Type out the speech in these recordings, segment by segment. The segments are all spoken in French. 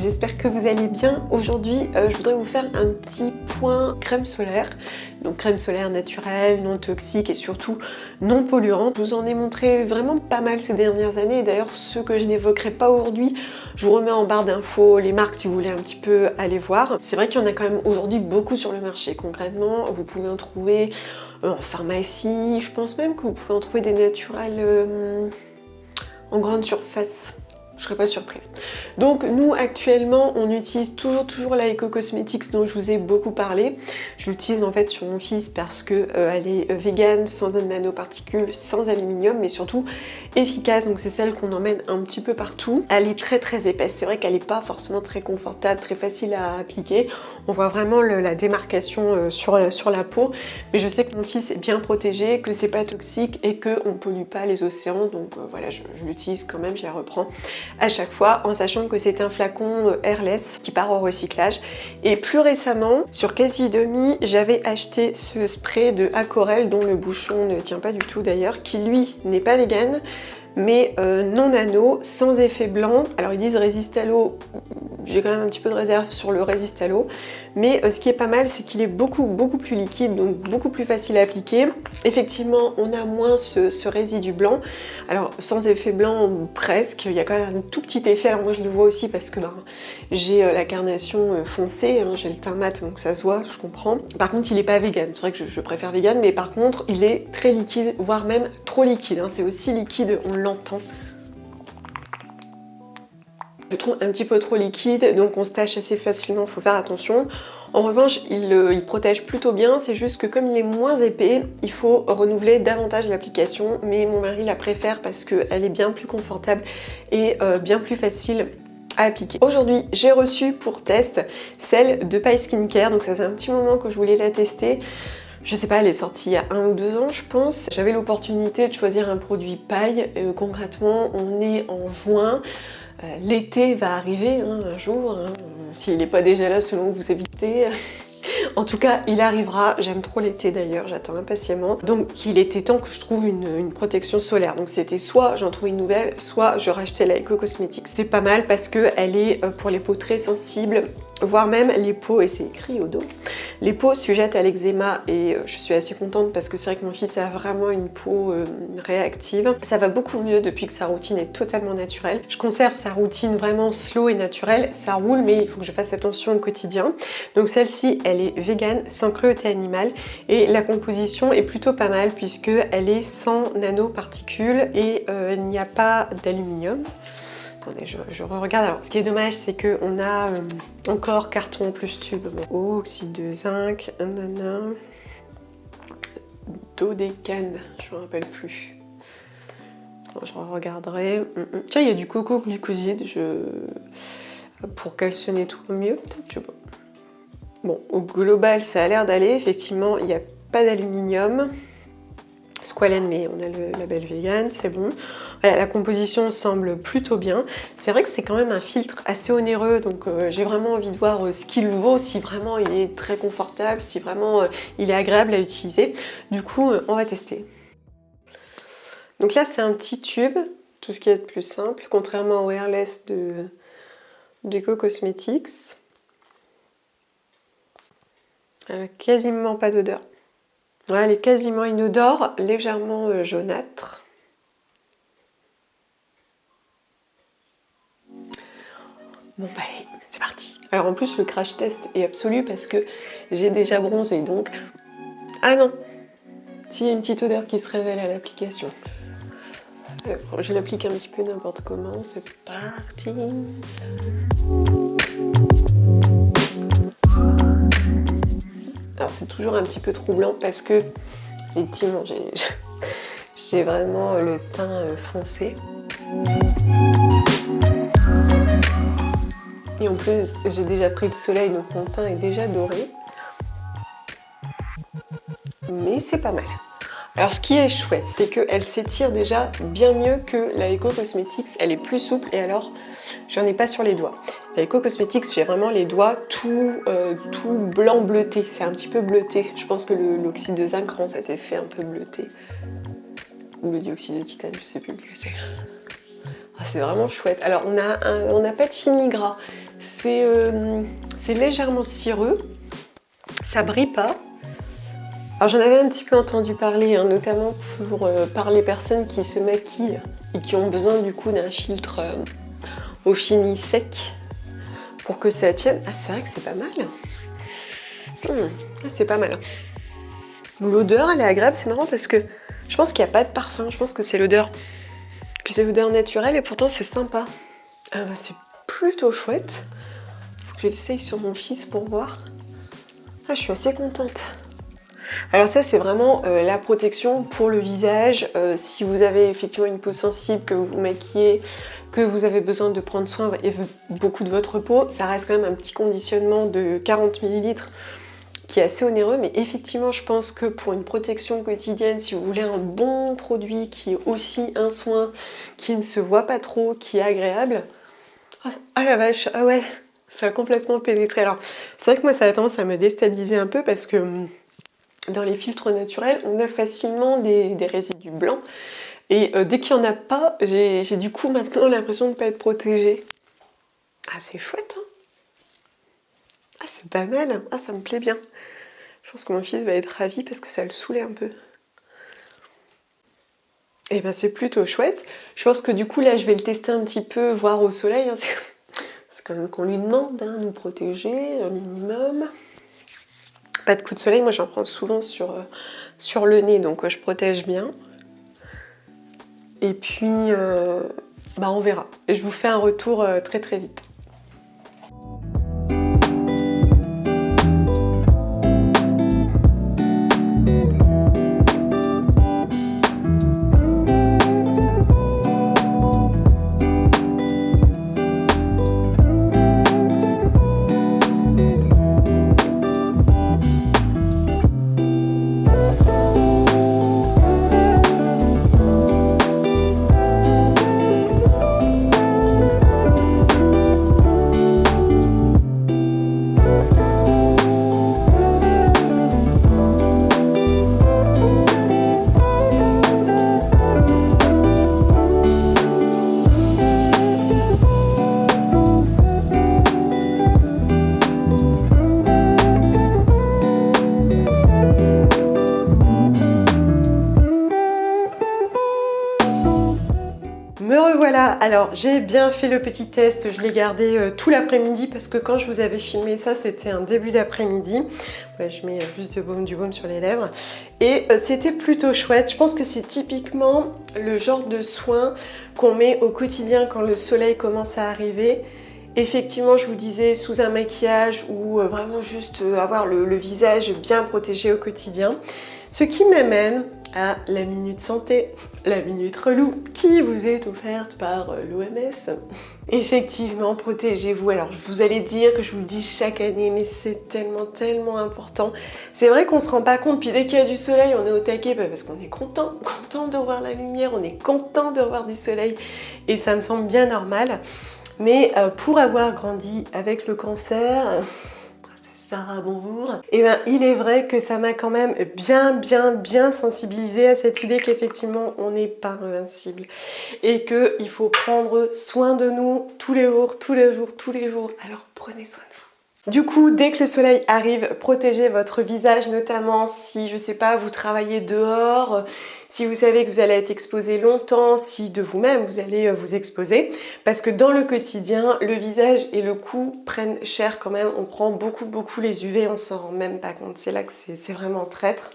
j'espère que vous allez bien. Aujourd'hui, je voudrais vous faire un petit point crème solaire. Donc crème solaire naturelle, non toxique et surtout non polluante. Je vous en ai montré vraiment pas mal ces dernières années. D'ailleurs, ceux que je n'évoquerai pas aujourd'hui, je vous remets en barre d'infos les marques si vous voulez un petit peu aller voir. C'est vrai qu'il y en a quand même aujourd'hui beaucoup sur le marché. Concrètement, vous pouvez en trouver en pharmacie. Je pense même que vous pouvez en trouver des naturels en grande surface. Je serais pas surprise. Donc nous actuellement on utilise toujours la Eco Cosmetics dont je vous ai beaucoup parlé. Je l'utilise en fait sur mon fils parce que elle est végane, sans nanoparticules, sans aluminium, mais surtout efficace. Donc c'est celle qu'on emmène un petit peu partout. Elle est très épaisse. C'est vrai qu'elle n'est pas forcément très confortable, très facile à appliquer. On voit vraiment la démarcation sur la peau. Mais je sais que mon fils est bien protégé, que c'est pas toxique et qu'on ne pollue pas les océans. Donc voilà, je l'utilise quand même, je la reprends à chaque fois en sachant que c'est un flacon airless qui part au recyclage. Et plus récemment, sur Quasi Demi, j'avais acheté ce spray de Aquarelle dont le bouchon ne tient pas du tout d'ailleurs, qui lui n'est pas vegan mais non nano, sans effet blanc. Alors ils disent résiste à l'eau, j'ai quand même un petit peu de réserve sur le résiste à l'eau, mais ce qui est pas mal c'est qu'il est beaucoup plus liquide, donc beaucoup plus facile à appliquer. Effectivement on a moins ce résidu blanc, alors sans effet blanc presque, il y a quand même un tout petit effet. Alors moi je le vois aussi parce que j'ai la carnation foncée, hein, j'ai le teint mat donc ça se voit, je comprends. Par contre il est pas vegan, c'est vrai que je préfère vegan, mais par contre il est très liquide, voire même trop liquide, hein. C'est aussi liquide, on l'entend. Je trouve un petit peu trop liquide, donc on se tâche assez facilement, il faut faire attention. En revanche, il protège plutôt bien, c'est juste que comme il est moins épais, il faut renouveler davantage l'application, mais mon mari la préfère parce qu'elle est bien plus confortable et bien plus facile à appliquer. Aujourd'hui, j'ai reçu pour test celle de Paille Skincare, donc ça fait un petit moment que je voulais la tester. Je sais pas, elle est sortie il y a 1 ou 2 ans je pense. J'avais l'opportunité de choisir un produit paille. Concrètement, on est en juin. L'été va arriver hein, un jour, hein, s'il n'est pas déjà là selon où vous habitez. En tout cas, il arrivera. J'aime trop l'été d'ailleurs, j'attends impatiemment. Donc il était temps que je trouve une protection solaire. Donc c'était soit j'en trouve une nouvelle, soit je rachetais la Eco Cosmetics. C'est pas mal parce qu'elle est pour les peaux très sensibles, voire même les peaux, et c'est écrit au dos, les peaux sujettes à l'eczéma. Et je suis assez contente parce que c'est vrai que mon fils a vraiment une peau réactive. Ça va beaucoup mieux depuis que sa routine est totalement naturelle. Je conserve sa routine vraiment slow et naturelle. Ça roule, mais il faut que je fasse attention au quotidien. Donc celle-ci, elle est végane, sans cruauté animale, et la composition est plutôt pas mal puisque elle est sans nanoparticules et il n'y a pas d'aluminium. Attendez, je re-regarde. Alors, ce qui est dommage, c'est qu'on a encore carton plus tube. Bon. Oxyde de zinc, dodécane, je me rappelle plus. Bon, je regarderai. Tiens, il y a du coco glucoside. Pour qu'elle se nettoie mieux, peut-être, je sais pas. Bon, au global, ça a l'air d'aller. Effectivement, il n'y a pas d'aluminium. Squalane, mais on a le label vegan, c'est bon. Voilà, la composition semble plutôt bien. C'est vrai que c'est quand même un filtre assez onéreux, donc j'ai vraiment envie de voir ce qu'il vaut, si vraiment il est très confortable, si vraiment il est agréable à utiliser. Du coup, on va tester. Donc là, c'est un petit tube, tout ce qui est de plus simple, contrairement au Airless d'Eco Cosmetics. Elle n'a quasiment pas d'odeur. Ouais, elle est quasiment inodore, légèrement jaunâtre. Bon bah allez, c'est parti. Alors en plus le crash test est absolu parce que j'ai déjà bronzé donc... Ah non, s'il y a une petite odeur qui se révèle à l'application. Je l'applique un petit peu n'importe comment, c'est parti. Alors c'est toujours un petit peu troublant parce que effectivement j'ai vraiment le teint foncé. Et en plus j'ai déjà pris le soleil donc mon teint est déjà doré. Mais c'est pas mal. Alors ce qui est chouette, c'est qu'elle s'étire déjà bien mieux que la Eco Cosmetics, elle est plus souple et alors j'en ai pas sur les doigts. La Eco Cosmetics, j'ai vraiment les doigts tout blanc bleuté, c'est un petit peu bleuté. Je pense que l'oxyde de zinc rend cet effet un peu bleuté. Ou le dioxyde de titane, je sais plus lequel c'est. Ah, c'est vraiment chouette. Alors on n'a pas de fini gras, C'est légèrement cireux, ça brille pas. Alors j'en avais un petit peu entendu parler, hein, notamment par les personnes qui se maquillent et qui ont besoin du coup d'un filtre au fini sec pour que ça tienne. Ah c'est vrai que c'est pas mal. C'est pas mal. L'odeur elle est agréable, c'est marrant parce que je pense qu'il n'y a pas de parfum, je pense que c'est l'odeur naturelle et pourtant c'est sympa. C'est plutôt chouette. Faut que j'essaye sur mon fils pour voir. Ah je suis assez contente. Alors ça c'est vraiment la protection pour le visage. Si vous avez effectivement une peau sensible, que vous vous maquillez, que vous avez besoin de prendre soin et beaucoup de votre peau, ça reste quand même un petit conditionnement de 40 ml qui est assez onéreux, mais effectivement je pense que pour une protection quotidienne, si vous voulez un bon produit qui est aussi un soin, qui ne se voit pas trop, qui est agréable, ah la vache, ah ouais, ça a complètement pénétré. Alors c'est vrai que moi ça a tendance à me déstabiliser un peu parce que dans les filtres naturels, on a facilement des résidus blancs. Et dès qu'il n'y en a pas, j'ai du coup maintenant l'impression de ne pas être protégée. Ah, c'est chouette, hein. Ah, c'est pas mal. Ah, ça me plaît bien. Je pense que mon fils va être ravi parce que ça le saoulait un peu. Et ben c'est plutôt chouette. Je pense que du coup là, je vais le tester un petit peu, voir au soleil. Hein. C'est quand même qu'on lui demande, hein, nous protéger un minimum. Pas de coup de soleil, moi j'en prends souvent sur le nez, donc je protège bien. Et puis, on verra. Et je vous fais un retour très très vite. Me revoilà, alors j'ai bien fait le petit test, je l'ai gardé tout l'après-midi parce que quand je vous avais filmé ça c'était un début d'après-midi. Ouais, je mets juste du baume sur les lèvres et c'était plutôt chouette. Je pense que c'est typiquement le genre de soin qu'on met au quotidien quand le soleil commence à arriver. Effectivement, je vous disais, sous un maquillage ou vraiment juste avoir le visage bien protégé au quotidien. Ce qui m'amène à la Minute Santé, la Minute Relou, qui vous est offerte par l'OMS. Effectivement, protégez-vous. Alors, vous allez dire que je vous le dis chaque année, mais c'est tellement important. C'est vrai qu'on se rend pas compte, puis dès qu'il y a du soleil, on est au taquet, parce qu'on est content de revoir la lumière, on est content de revoir du soleil, et ça me semble bien normal. Mais pour avoir grandi avec le cancer, Sarah, bonjour. Et ben, il est vrai que ça m'a quand même bien sensibilisée à cette idée qu'effectivement, on n'est pas invincible. Et qu'il faut prendre soin de nous tous les jours. Alors, prenez soin de vous. Du coup, dès que le soleil arrive, protégez votre visage, notamment si, je sais pas, vous travaillez dehors, si vous savez que vous allez être exposé longtemps, si de vous-même vous allez vous exposer, parce que dans le quotidien, le visage et le cou prennent cher quand même, on prend beaucoup les UV, on s'en rend même pas compte, c'est là que c'est vraiment traître.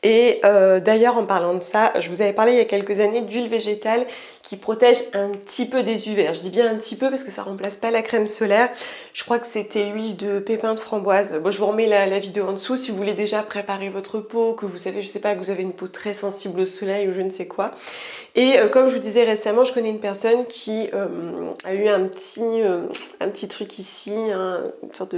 Et d'ailleurs en parlant de ça, je vous avais parlé il y a quelques années d'huile végétale qui protège un petit peu des UV. Alors, je dis bien un petit peu parce que ça remplace pas la crème solaire. Je crois que c'était l'huile de pépins de framboise. Bon, je vous remets la vidéo en dessous si vous voulez déjà préparer votre peau, que vous savez, je sais pas, que vous avez une peau très sensible au soleil ou je ne sais quoi. Et comme je vous disais récemment, je connais une personne qui a eu un petit truc ici, hein, une sorte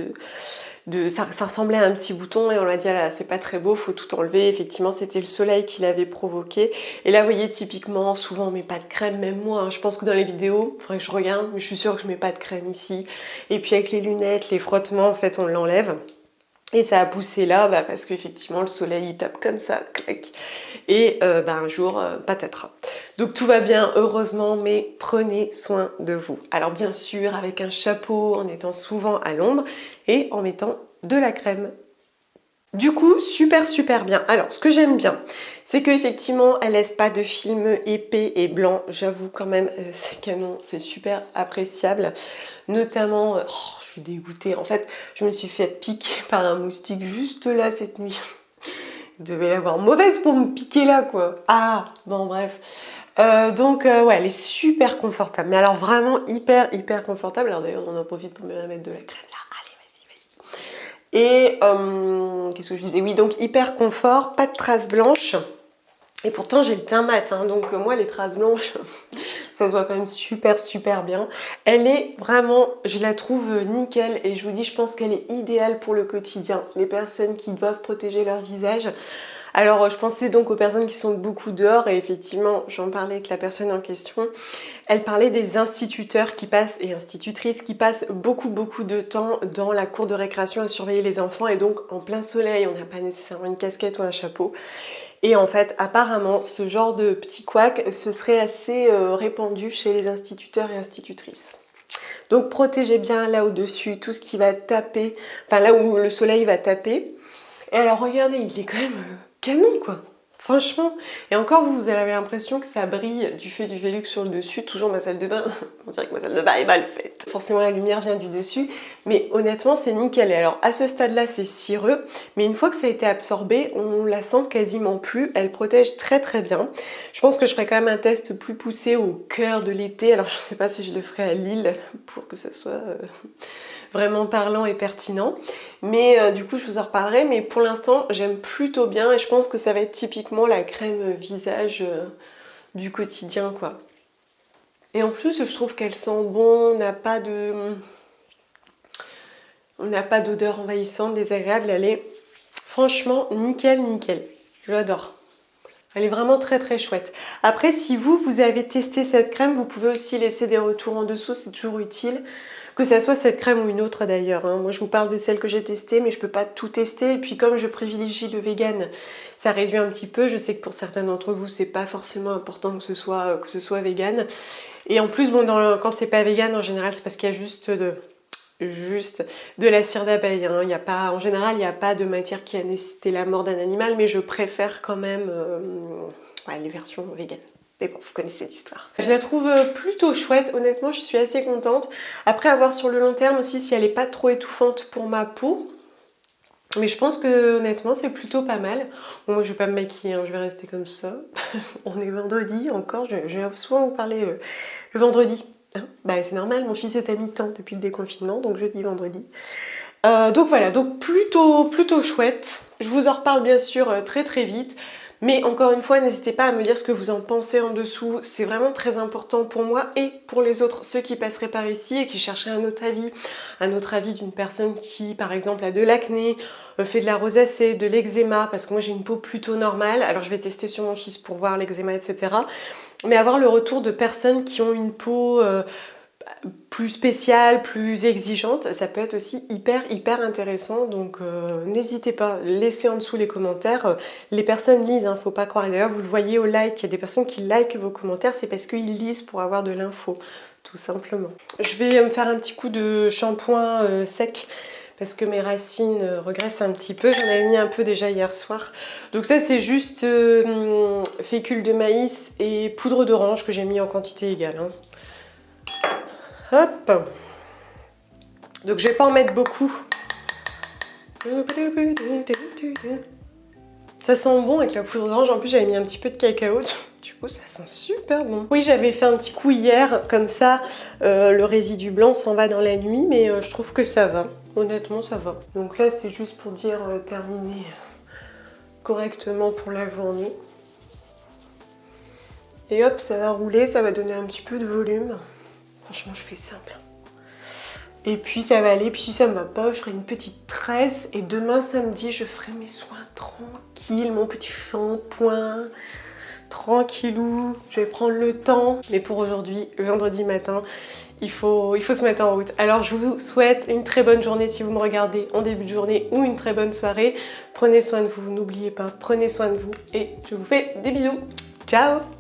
ça ressemblait à un petit bouton et on lui a dit ah là c'est pas très beau, faut tout enlever. Effectivement c'était le soleil qui l'avait provoqué. Et là vous voyez typiquement souvent on met pas de crème, même moi hein, je pense que dans les vidéos, il faudrait que je regarde, mais je suis sûre que je mets pas de crème ici. Et puis avec les lunettes, les frottements en fait on l'enlève. Et ça a poussé là parce qu'effectivement le soleil il tape comme ça, clac. Et un jour, patatras. Donc tout va bien, heureusement, mais prenez soin de vous. Alors bien sûr, avec un chapeau, en étant souvent à l'ombre et en mettant de la crème. Du coup, super bien. Alors, ce que j'aime bien, c'est qu'effectivement, elle laisse pas de film épais et blanc. J'avoue quand même, c'est canon, c'est super appréciable. Notamment, je suis dégoûtée. En fait, je me suis fait piquer par un moustique juste là cette nuit. Je devais l'avoir mauvaise pour me piquer là, quoi. Ah, bon bref. Ouais, elle est super confortable. Mais alors vraiment hyper confortable. Alors d'ailleurs, on en profite pour me mettre de la crème là. Et qu'est-ce que je disais? Oui, donc hyper confort, pas de traces blanches. Et pourtant j'ai le teint mat, hein, donc moi les traces blanches, ça se voit quand même super bien. Elle est vraiment, je la trouve nickel et je vous dis, je pense qu'elle est idéale pour le quotidien. Les personnes qui doivent protéger leur visage. Alors je pensais donc aux personnes qui sont beaucoup dehors et effectivement j'en parlais avec la personne en question. Elle parlait des instituteurs qui passent et institutrices qui passent beaucoup de temps dans la cour de récréation à surveiller les enfants et donc en plein soleil, on n'a pas nécessairement une casquette ou un chapeau. Et en fait, apparemment, ce genre de petit couac, ce serait assez répandu chez les instituteurs et institutrices. Donc protégez bien là au-dessus tout ce qui va taper, enfin là où le soleil va taper. Et alors regardez, il est quand même canon quoi. Franchement, et encore vous avez l'impression que ça brille du fait du Velux sur le dessus, toujours ma salle de bain, on dirait que ma salle de bain est mal faite. Forcément la lumière vient du dessus, mais honnêtement c'est nickel. Et alors à ce stade-là c'est cireux, mais une fois que ça a été absorbé, on la sent quasiment plus, elle protège très bien. Je pense que je ferai quand même un test plus poussé au cœur de l'été, alors je sais pas si je le ferai à Lille pour que ça soit vraiment parlant et pertinent. Mais du coup, je vous en reparlerai. Mais pour l'instant, j'aime plutôt bien et je pense que ça va être typiquement la crème visage du quotidien, quoi. Et en plus, je trouve qu'elle sent bon, on n'a pas d'odeur envahissante, désagréable. Elle est franchement nickel. Je l'adore. Elle est vraiment très chouette. Après, si vous avez testé cette crème, vous pouvez aussi laisser des retours en dessous, c'est toujours utile. Que ça soit cette crème ou une autre d'ailleurs. Hein. Moi, je vous parle de celle que j'ai testée, mais je peux pas tout tester. Et puis, comme je privilégie le vegan, ça réduit un petit peu. Je sais que pour certains d'entre vous, c'est pas forcément important que ce soit vegan. Et en plus, bon, quand c'est pas vegan, en général, c'est parce qu'il y a juste de la cire d'abeille. Hein. En général, il n'y a pas de matière qui a nécessité la mort d'un animal, mais je préfère quand même les versions véganes. Mais bon, vous connaissez l'histoire. Je la trouve plutôt chouette, honnêtement, je suis assez contente. Après, à voir sur le long terme aussi si elle n'est pas trop étouffante pour ma peau. Mais je pense que honnêtement, c'est plutôt pas mal. Bon, moi, je vais pas me maquiller, hein, je vais rester comme ça. On est vendredi encore, je vais souvent vous parler le vendredi. Hein, c'est normal, mon fils est à mi-temps depuis le déconfinement, donc jeudi, vendredi. Donc voilà, donc plutôt chouette. Je vous en reparle bien sûr très vite. Mais encore une fois, n'hésitez pas à me dire ce que vous en pensez en dessous. C'est vraiment très important pour moi et pour les autres, ceux qui passeraient par ici et qui chercheraient un autre avis d'une personne qui, par exemple, a de l'acné, fait de la rosacée, de l'eczéma, parce que moi j'ai une peau plutôt normale. Alors je vais tester sur mon fils pour voir l'eczéma, etc. Mais avoir le retour de personnes qui ont une peau plus spéciale, plus exigeante, ça peut être aussi hyper intéressant. Donc n'hésitez pas, laissez en dessous les commentaires. Les personnes lisent, hein, faut pas croire. Et d'ailleurs, vous le voyez au like, il y a des personnes qui likent vos commentaires, c'est parce qu'ils lisent pour avoir de l'info, tout simplement. Je vais me faire un petit coup de shampoing sec parce que mes racines regressent un petit peu. J'en avais mis un peu déjà hier soir. Donc ça, c'est juste fécule de maïs et poudre d'orange que j'ai mis en quantité égale. Hein. Hop. Donc je vais pas en mettre beaucoup. Ça sent bon avec la poudre d'orange. En plus, j'avais mis un petit peu de cacao. Du coup, ça sent super bon. Oui, j'avais fait un petit coup hier. Comme ça, le résidu blanc s'en va dans la nuit. Mais je trouve que ça va. Honnêtement, ça va. Donc là, c'est juste pour dire terminer correctement pour la journée. Et hop, ça va rouler. Ça va donner un petit peu de volume. Franchement, je fais simple. Et puis ça va aller, puis si ça ne va pas, je ferai une petite tresse. Et demain samedi, je ferai mes soins tranquilles, mon petit shampoing, tranquillou. Je vais prendre le temps. Mais pour aujourd'hui, vendredi matin, il faut se mettre en route. Alors je vous souhaite une très bonne journée si vous me regardez en début de journée ou une très bonne soirée. Prenez soin de vous, n'oubliez pas, prenez soin de vous et je vous fais des bisous. Ciao!